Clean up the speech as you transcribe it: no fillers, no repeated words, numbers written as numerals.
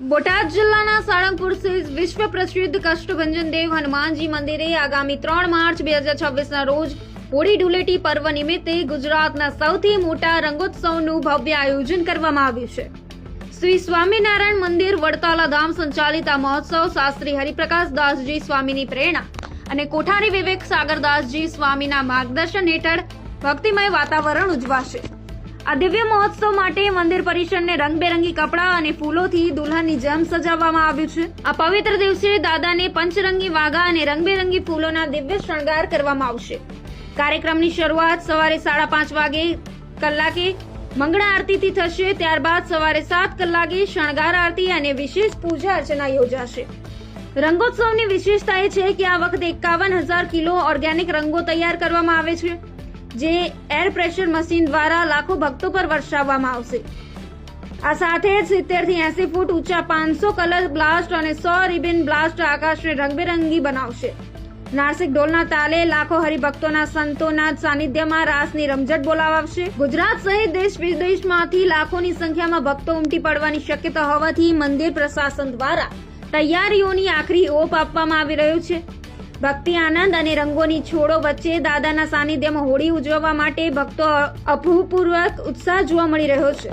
બોટાદ જિલ્લાના સાળંગપુર સ્થિત વિશ્વ પ્રસિદ્ધ કષ્ટભંજન દેવ હનુમાનજી મંદિરે આગામી 3 માર્ચ 2026ના રોજ હોળી ધૂળેટી પર્વ નિમિત્તે ગુજરાતના સૌથી મોટા રંગોત્સવનું ભવ્ય આયોજન કરવામાં આવ્યું છે। શ્રી સ્વામિનારાયણ મંદિર વડતાલા ધામ સંચાલિત આ મહોત્સવ શાસ્ત્રી હરિપ્રકાશ દાસજી સ્વામીની પ્રેરણા અને કોઠારી વિવેક સાગરદાસજી સ્વામીના માર્ગદર્શન હેઠળ ભક્તિમય વાતાવરણ ઉજવાશે। આ દિવ્ય મહોત્સવ માટે મંદિર પરિસરને રંગબેરંગી કપડાં અને ફૂલોથી દુલ્હનની જેમ સજાવવામાં આવ્યું છે। આ પવિત્ર દિવસે દાદાને પંચરંગી વાઘા અને રંગબેરંગી ફૂલોના દિવ્ય શણગાર કરવામાં આવશે। કાર્યક્રમની શરૂઆત સવારે 5:30 કલાકે મંગળા આરતીથી થશે। ત્યારબાદ સવારે 7 કલાકે શણગાર આરતી અને વિશેષ પૂજા અર્ચના યોજાશે। રંગોત્સવની વિશેષતા એ છે કે આ વખતે 51,000 કિલો ઓર્ગેનિક રંગો તૈયાર કરવામાં આવે છે, જે એર પ્રેશર મશીન દ્વારા લાખો ભક્તો પર વરસાવવામાં આવશે। આ સાથે જ 70 થી 80 ફૂટ ઊંચા 500 કલર બ્લાસ્ટ અને 100 રિબન બ્લાસ્ટ આકાશને રંગબેરંગી બનાવશે। નાસિક ઢોલના તાલે લાખો હરિભક્તોના સંતોના સાનિધ્યમાં રાસની રમઝટ બોલાવાશે। ગુજરાત સહિત દેશ વિદેશમાંથી લાખોની સંખ્યામાં ભક્તો ઉમટી પડવાની શક્યતા હોવાથી મંદિર પ્રશાસન દ્વારા તૈયારીઓની આખરી ઓપ આપવામાં આવી રહ્યું છે। ભક્તિ આનંદ અને રંગોની છોડો વચ્ચે દાદાના સાનિધ્યમાં હોળી ઉજવવા માટે ભક્તો અભૂતપૂર્વક ઉત્સાહ જોવા મળી રહ્યો છે।